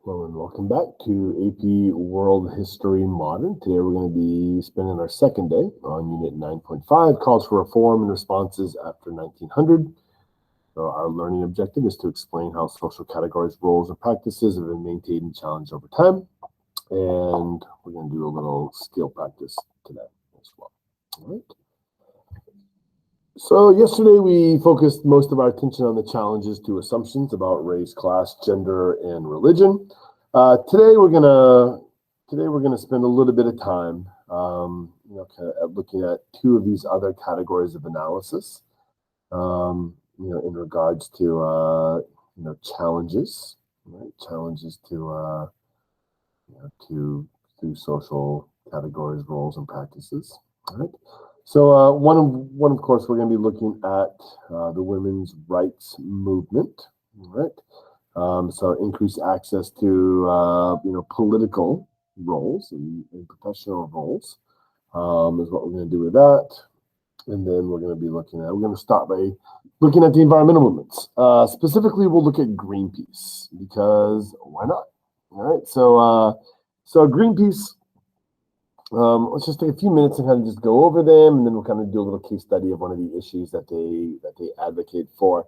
Hello and welcome back to AP World History Modern. Today we're going to be spending our second day on Unit 9.5, Calls for Reform and Responses After 1900. So our learning objective is to explain how social categories, roles, and practices have been maintained and challenged over time. And we're going to do a little skill practice today as well. All right. So yesterday we focused most of our attention on the challenges to assumptions about race, class, gender, and religion. Today we're gonna spend a little bit of time, kind of looking at two of these other categories of analysis, in regards to challenges, right? Challenges to social categories, roles, and practices. All right. So one of course we're going to be looking at the women's rights movement, right? So increased access to political roles and professional roles is what we're going to do with that, and then we're going to start by looking at the environmental movements. Specifically, we'll look at Greenpeace because why not? All right. So Greenpeace. Let's just take a few minutes and kind of just go over them, and then we'll kind of do a little case study of one of the issues that they advocate for.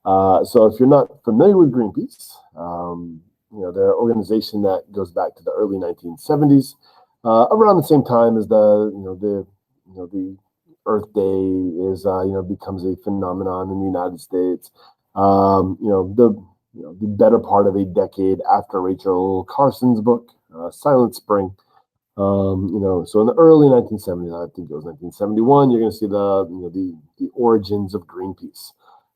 So if you're not familiar with Greenpeace, they're an organization that goes back to the early 1970s, around the same time as the Earth Day is becomes a phenomenon in the United States. The better part of a decade after Rachel Carson's book, Silent Spring. So in the early 1970s, I think it was 1971, you're going to see the origins of Greenpeace,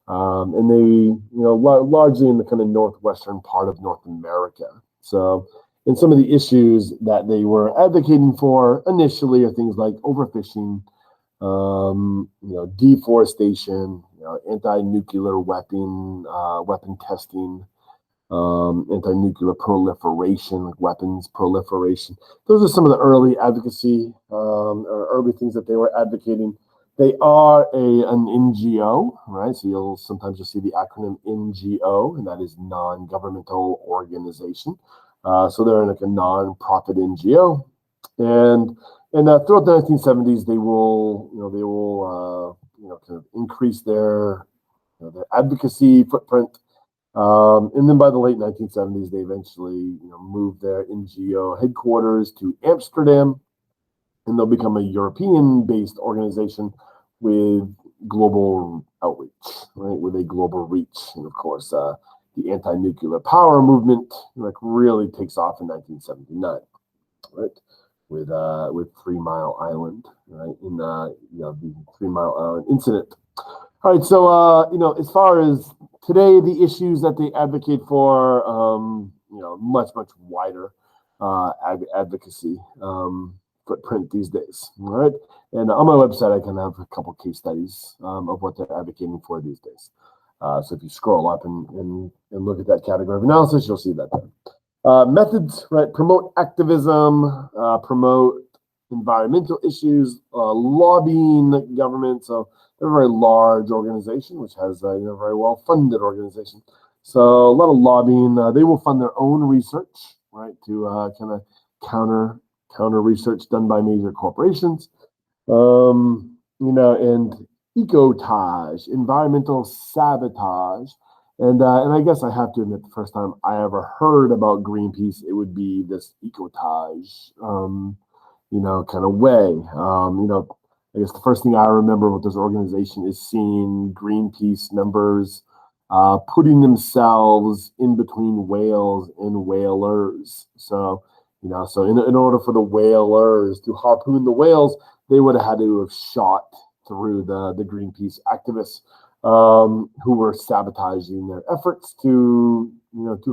and they largely in the kind of northwestern part of North America. So, and some of the issues that they were advocating for initially are things like overfishing, deforestation, anti-nuclear weapon testing. Anti-nuclear proliferation, like weapons proliferation. Those are some of the early advocacy, or early things that they were advocating. They are an NGO, right? So you'll sometimes see the acronym NGO, and that is non-governmental organization. So they're like a non-profit NGO, and throughout the 1970s, they will kind of increase their advocacy footprint. And then by the late 1970s, they eventually moved their NGO headquarters to Amsterdam, and they'll become a European-based organization with global outreach, right? With a global reach, and of course, the anti-nuclear power movement really takes off in 1979, right? With 3 Mile Island, right? In the 3 Mile Island incident. All right, so as far as today, the issues that they advocate for, much wider advocacy footprint these days. All right, and on my website, I can have a couple case studies of what they're advocating for these days. So if you scroll up and look at that category of analysis, you'll see that there. Methods, right? Promote activism, promote environmental issues, lobbying government. So they're a very large organization, which has a very well-funded organization. So a lot of lobbying. They will fund their own research, right, to kind of counter research done by major corporations. And ecotage, environmental sabotage. And I guess I have to admit, the first time I ever heard about Greenpeace, it would be this ecotage, kind of way. I guess the first thing I remember with this organization is seeing Greenpeace members putting themselves in between whales and whalers. So, in order for the whalers to harpoon the whales, they would have had to have shot through the Greenpeace activists who were sabotaging their efforts to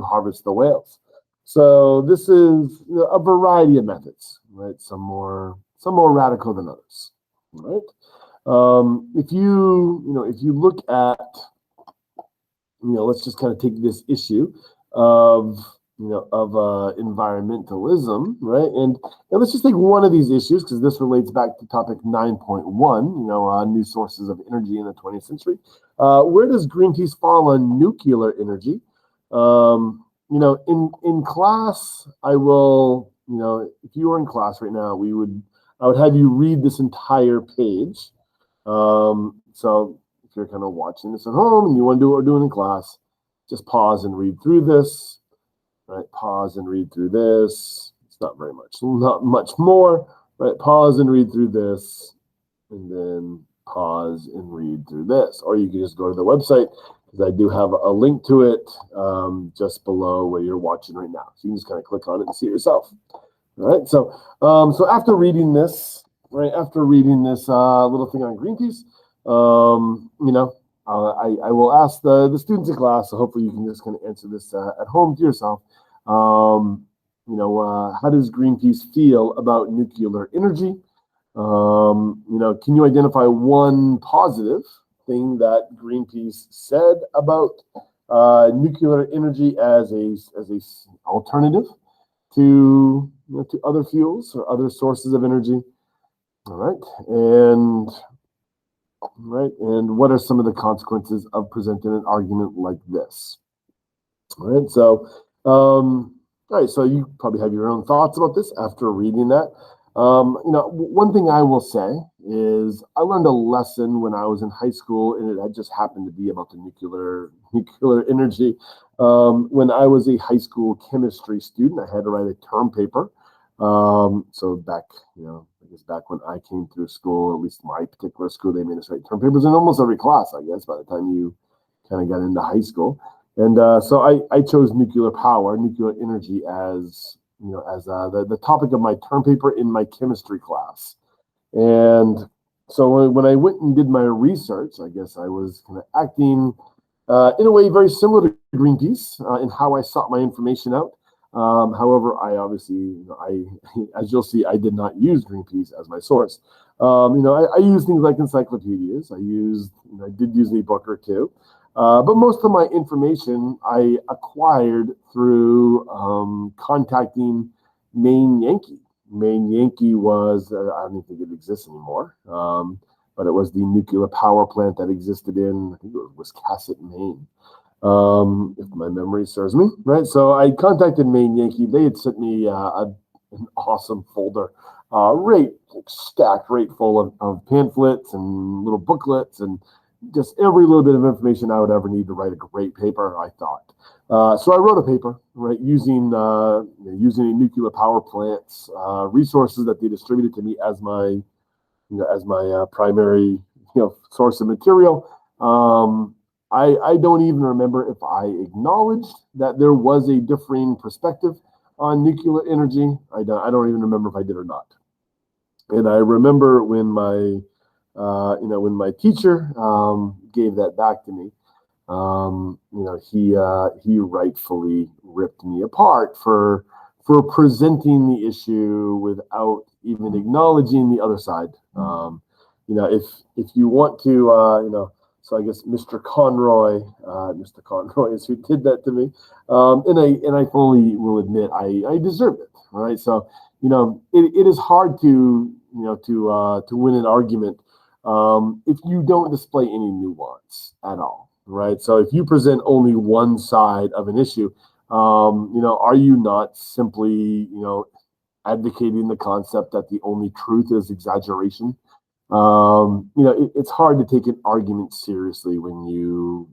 harvest the whales. So this is a variety of methods, right? Some more radical than others. Right. If you look at, let's just kind of take this issue of environmentalism, right? And let's just take one of these issues because this relates back to topic 9.1, new sources of energy in the 20th century. Where does Greenpeace fall on nuclear energy? in class, I will, if you were in class right now, I would have you read this entire page. So if you're kind of watching this at home and you want to do what we're doing in class, just pause and read through this, right? Pause and read through this. It's not very much, not much more, right? Pause and read through this, and then pause and read through this. Or you can just go to the website, because I do have a link to it just below where you're watching right now. So you can just kind of click on it and see it yourself. All right. So after reading this, little thing on Greenpeace, I will ask the students in class. So hopefully you can just kind of answer this at home to yourself. How does Greenpeace feel about nuclear energy? Can you identify one positive thing that Greenpeace said about nuclear energy as a alternative to other fuels or other sources of energy? All right, and what are some of the consequences of presenting an argument like this? All right, all right, so you probably have your own thoughts about this after reading that. One thing I will say is I learned a lesson when I was in high school, and it had just happened to be about the nuclear energy. When I was a high school chemistry student, I had to write a term paper. So back, I guess back when I came through school, at least my particular school, they made us write term papers in almost every class, I guess, by the time you kind of got into high school. And so I chose nuclear power, nuclear energy as the topic of my term paper in my chemistry class. And so when I went and did my research, I guess I was kind of acting in a way very similar to Greenpeace in how I sought my information out. However, I obviously, as you'll see, I did not use Greenpeace as my source. I use things like encyclopedias. I did use a book or two. But most of my information I acquired through contacting Maine Yankee. Maine Yankee was, I don't think it exists anymore, but it was the nuclear power plant that existed in, I think it was Wiscasset, Maine, if my memory serves me, right? So I contacted Maine Yankee. They had sent me an awesome folder, stacked right full of pamphlets and little booklets and just every little bit of information I would ever need to write a great paper, I thought. So I wrote a paper, right, using a nuclear power plant's resources that they distributed to me as my primary source of material. I don't even remember if I acknowledged that there was a differing perspective on nuclear energy. I don't even remember if I did or not. And I remember when my teacher gave that back to me, he rightfully ripped me apart for presenting the issue without even acknowledging the other side. If you want to, so I guess Mr. Conroy is who did that to me, and I fully will admit I deserved it. All right, so it is hard to win an argument if you don't display any nuance at all, right? So if you present only one side of an issue, are you not simply advocating the concept that the only truth is exaggeration? It's hard to take an argument seriously when you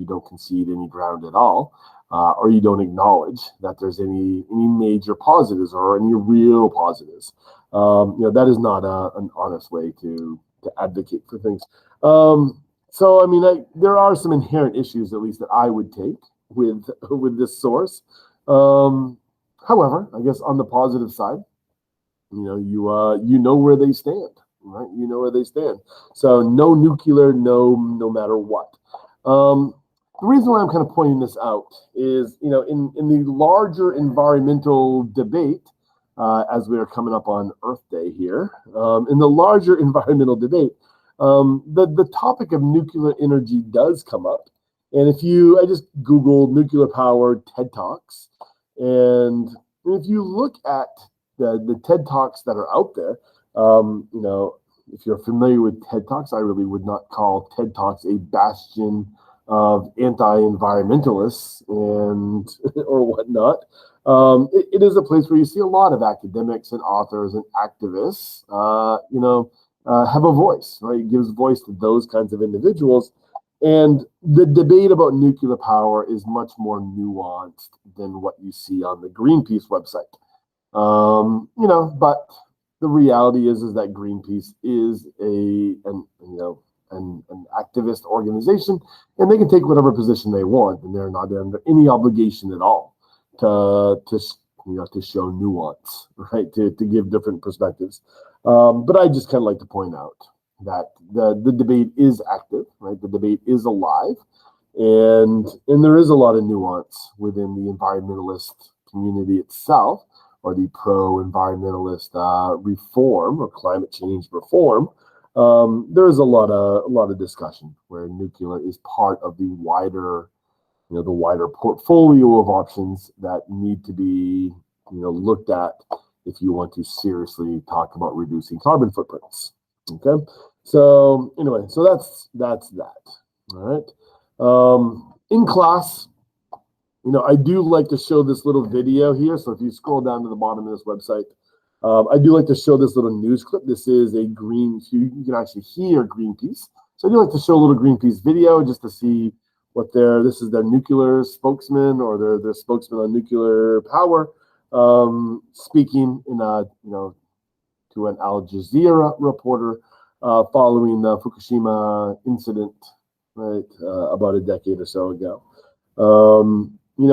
don't concede any ground at all, or you don't acknowledge that there's any major positives or any real positives. That is not an honest way to advocate for things. There are some inherent issues, at least that I would take with this source. However, I guess on the positive side, you know where they stand. Right, you know where they stand. So no nuclear, no matter what. The reason why I'm kind of pointing this out is, in the larger environmental debate, as we are coming up on Earth Day here, in the larger environmental debate, the topic of nuclear energy does come up. And I just Googled nuclear powered TED Talks, and if you look at the TED Talks that are out there, if you're familiar with TED Talks, I really would not call TED Talks a bastion of anti-environmentalists and or whatnot. It is a place where you see a lot of academics and authors and activists, have a voice, right? It gives voice to those kinds of individuals. And the debate about nuclear power is much more nuanced than what you see on the Greenpeace website. But the reality is that Greenpeace is an activist organization, and they can take whatever position they want, and they're not under any obligation at all to show nuance, right? To give different perspectives. But I just kind of like to point out that the debate is active, right? The debate is alive, and there is a lot of nuance within the environmentalist community itself, or the pro-environmentalist reform or climate change reform. There is a lot of discussion where nuclear is part of the wider portfolio of options that need to be looked at if you want to seriously talk about reducing carbon footprints. Okay, so anyway, so that's that. All right. In class, I do like to show this little video here. So if you scroll down to the bottom of this website, I do like to show this little news clip. This is you can actually hear Greenpeace. So I do like to show a little Greenpeace video just to see this is their nuclear spokesman, or their spokesman on nuclear power, speaking to an Al Jazeera reporter following the Fukushima incident, right, about a decade or so ago. We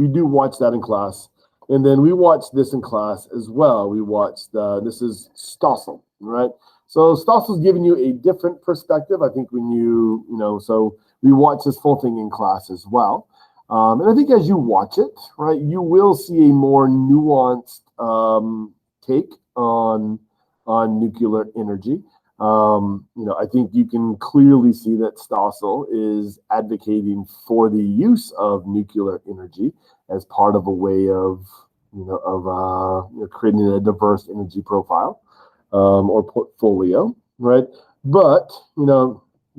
do watch that in class, and then we watch this in class as well. We watched this is Stossel, right? So Stossel's giving you a different perspective. I think so we watch this full thing in class as well. And I think as you watch it, right, you will see a more nuanced take on nuclear energy. I think you can clearly see that Stossel is advocating for the use of nuclear energy as part of a way of creating a diverse energy profile or portfolio, right? But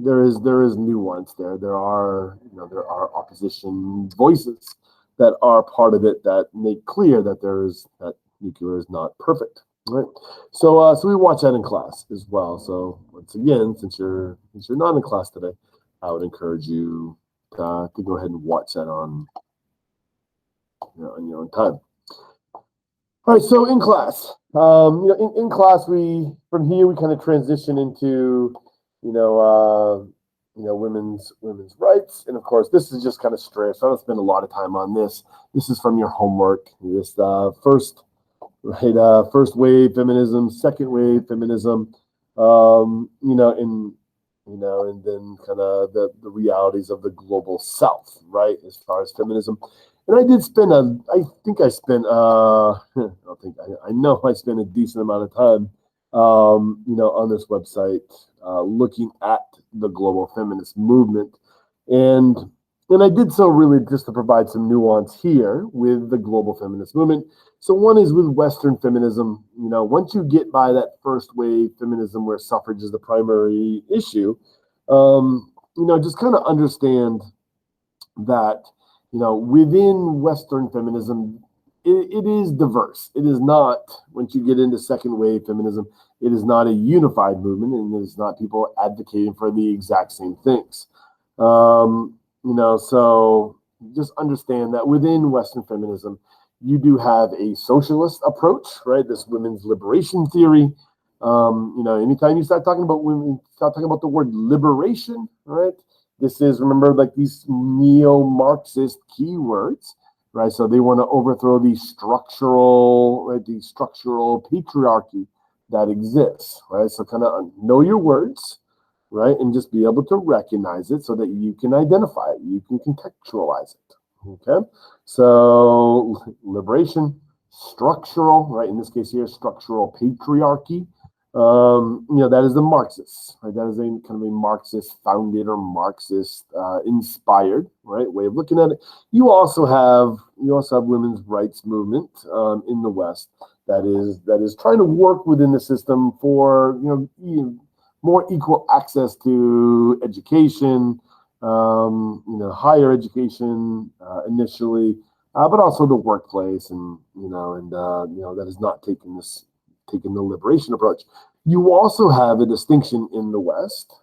there is nuance there. There are opposition voices that are part of it that make clear that nuclear is not perfect. Right, so we watch that in class as well. So once again, since you're not in class today, I would encourage you to go ahead and watch that on your own time. All right, so in class, in class, from here we kind of transition into women's rights, and of course this is just kind of straight. So I don't spend a lot of time on this. This is from your homework. This first wave feminism, second wave feminism, and then kind of the realities of the global south, right, as far as feminism. And I did spend I know I spent a decent amount of time, on this website, looking at the global feminist movement. And I did so really just to provide some nuance here with the global feminist movement. So one is with Western feminism. Once you get by that first wave feminism where suffrage is the primary issue, just kind of understand that, within Western feminism, it is diverse. It is not, once you get into second wave feminism, it is not a unified movement, and it is not people advocating for the exact same things. So just understand that within Western feminism, you do have a socialist approach, right? This women's liberation theory. Anytime you start talking about women, start talking about the word liberation, right? This is, remember, like these neo-Marxist keywords, right? So they want to overthrow the structural patriarchy that exists, right? So kind of know your words, right? And just be able to recognize it so that you can identify it, you can contextualize it. Okay, so liberation, structural, right? In this case here, structural patriarchy. That is the Marxists, right? That is a kind of a Marxist founded or Marxist inspired, right, way of looking at it. You also have women's rights movement in the West that is trying to work within the system for more equal access to education, higher education initially, but also the workplace, and that has not taken the liberation approach. You also have a distinction in the West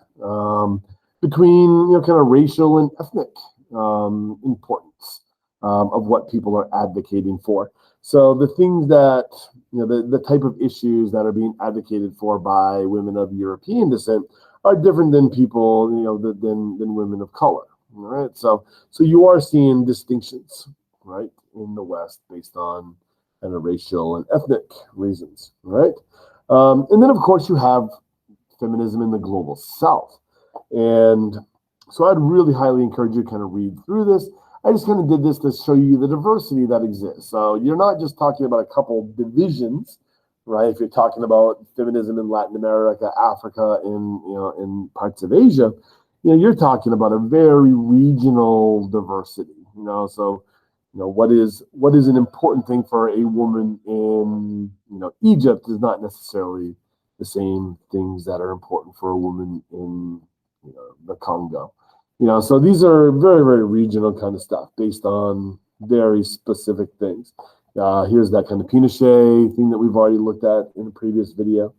between kind of racial and ethnic importance of what people are advocating for. So the things that the type of issues that are being advocated for by women of European descent are different than people than women of color. All right, so you are seeing distinctions, right, in the West based on kind of racial and ethnic reasons, right? And then, of course, you have feminism in the global South. And so I'd really highly encourage you to kind of read through this. I just kind of did this to show you the diversity that exists. So you're not just talking about a couple divisions, right? If you're talking about feminism in Latin America, Africa, and in parts of Asia, you're talking about a very regional diversity. So what is an important thing for a woman in Egypt is not necessarily the same things that are important for a woman in the Congo. So these are very, very regional kind of stuff based on very specific things. Here's that kind of Pinochet thing that we've already looked at in a previous video.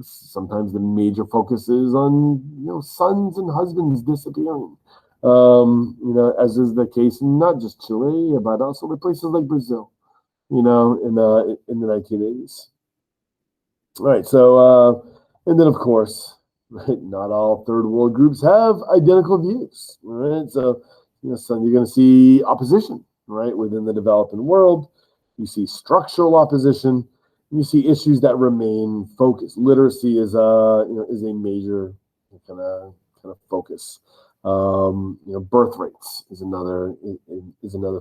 Sometimes the major focus is on sons and husbands disappearing. As is the case in not just Chile, but also the places like Brazil, in the 1980s. All right, so and then of course, right, not all third world groups have identical views, right? So so you're going to see opposition, right, within the developing world. You see structural opposition. You see issues that remain focused. Literacy is a major kind of focus. Birth rates is another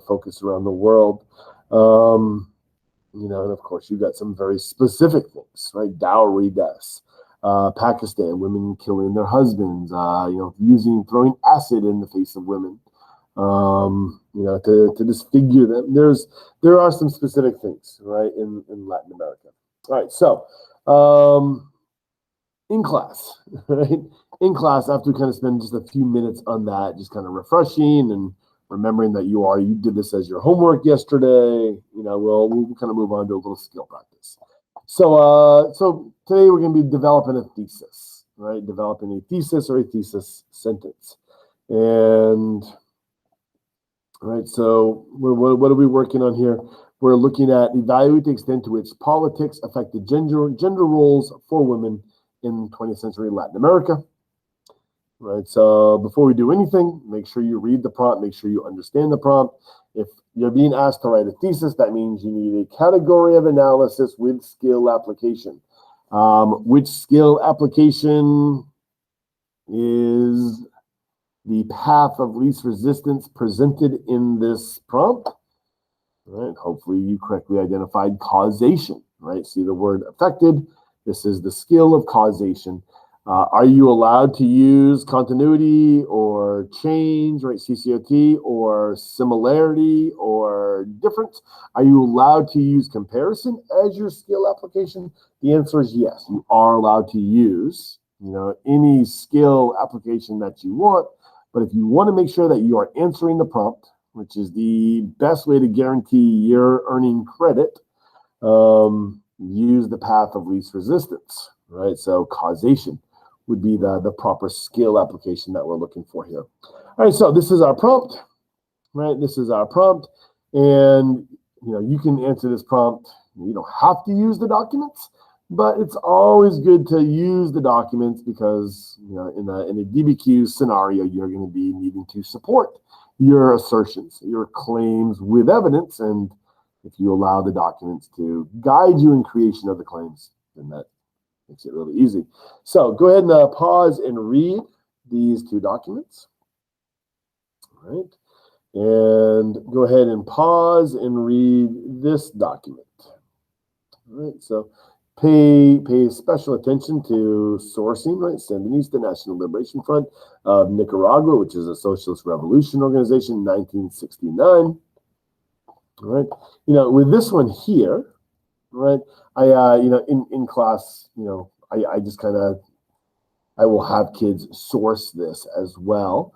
focus around the world. And of course you've got some very specific things, right? Dowry deaths, Pakistan, women killing their husbands, throwing acid in the face of women, to disfigure them. There are some specific things, right, in Latin America. All right, so in class, right? In class, after we kind of spend just a few minutes on that, just kind of refreshing and remembering that you did this as your homework yesterday, we'll kind of move on to a little skill practice. So today we're going to be developing a thesis, right? Developing a thesis or a thesis sentence. And right, so what are we working on here? We're looking at evaluate the extent to which politics affected gender roles for women in 20th century Latin America. Right, so before we do anything, make sure you read the prompt, make sure you understand the prompt. If you're being asked to write a thesis, that means you need a category of analysis with skill application. Which skill application is the path of least resistance presented in this prompt? Right, hopefully you correctly identified causation, right? See the word affected. This is the skill of causation. Are you allowed to use continuity or change, right? CCOT, or similarity or difference? Are you allowed to use comparison as your skill application? The answer is yes. You are allowed to use, any skill application that you want. But if you want to make sure that you are answering the prompt, which is the best way to guarantee you're earning credit, use the path of least resistance, right? So causation would be the proper skill application that we're looking for here. All right, so this is our prompt, right? This is our prompt, and you can answer this prompt. You don't have to use the documents, but it's always good to use the documents because in a DBQ scenario, you're going to be needing to support your assertions, your claims with evidence, and if you allow the documents to guide you in creation of the claims, then that makes it really easy. So go ahead and pause and read these two documents. All right. And go ahead and pause and read this document. All right. So pay special attention to sourcing, right? Sandinista National Liberation Front of Nicaragua, which is a socialist revolution organization, 1969. All right. With this one here, right? I in class, I just kind of, I will have kids source this as well,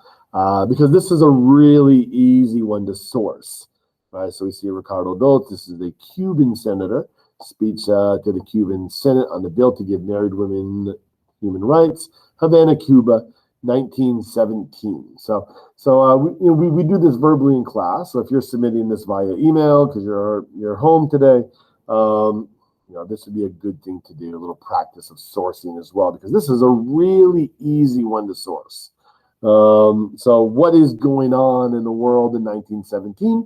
because this is a really easy one to source, right? So we see Ricardo Dot. This is the Cuban senator speech to the Cuban Senate on the bill to give married women human rights, Havana, Cuba, 1917. So we do this verbally in class. So if you're submitting this via email because you're home today, this would be a good thing to do, a little practice of sourcing as well, because this is a really easy one to source. So what is going on in the world in 1917?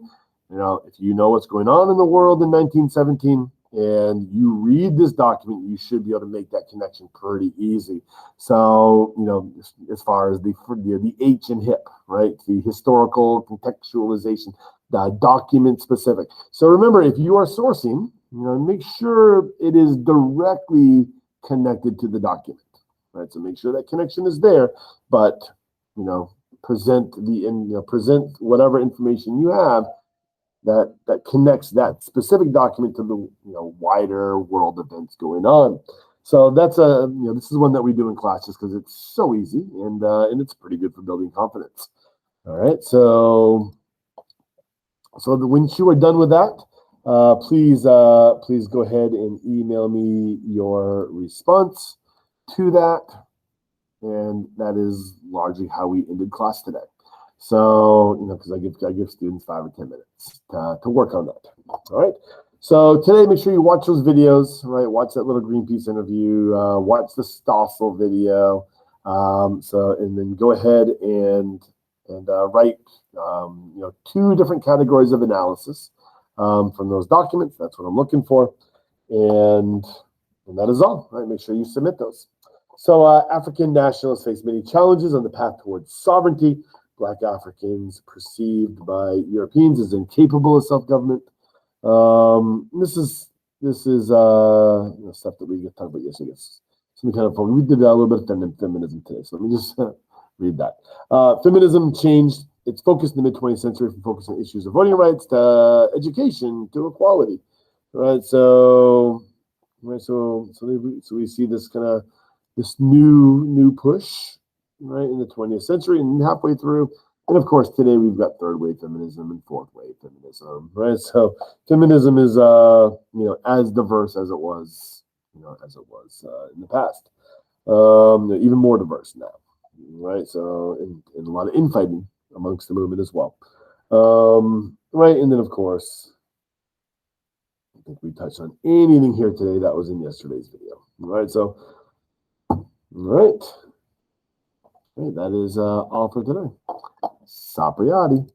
If you know what's going on in the world in 1917 and you read this document, you should be able to make that connection pretty easy. So, as far as the H and HIP, right? The historical contextualization, the document specific. So remember, if you are sourcing, make sure it is directly connected to the document, right? So make sure that connection is there, but present whatever information you have that connects that specific document to the wider world events going on. So that's this is one that we do in class just because it's so easy and it's pretty good for building confidence. All right, so once you are done with that, please go ahead and email me your response to that, and that is largely how we ended class today. So because I give students 5 or 10 minutes to work on that. All right. So today, make sure you watch those videos. Right, watch that little Greenpeace interview. Watch the Stossel video. And then go ahead and write 2 different categories of analysis from those documents. That's what I'm looking for, and that is all. Right, make sure you submit those. So African nationalists face many challenges on the path towards sovereignty. Black Africans perceived by Europeans as incapable of self-government. This is stuff that we talked about yesterday. Some kind of fun. We did a little bit of feminism today, so let me just read that. Feminism changed its focus in the mid-20th century from focusing on issues of voting rights to education to equality. Right, so we see this kind of this new push, right, in the 20th century and halfway through. And of course, today we've got third wave feminism and fourth wave feminism, right? So feminism is, as diverse as it was, in the past, even more diverse now, right? So, and a lot of infighting amongst the movement as well, right? And then of course, I think we touched on anything here today that was in yesterday's video, right? So, all right. That is all for today. Sapriati.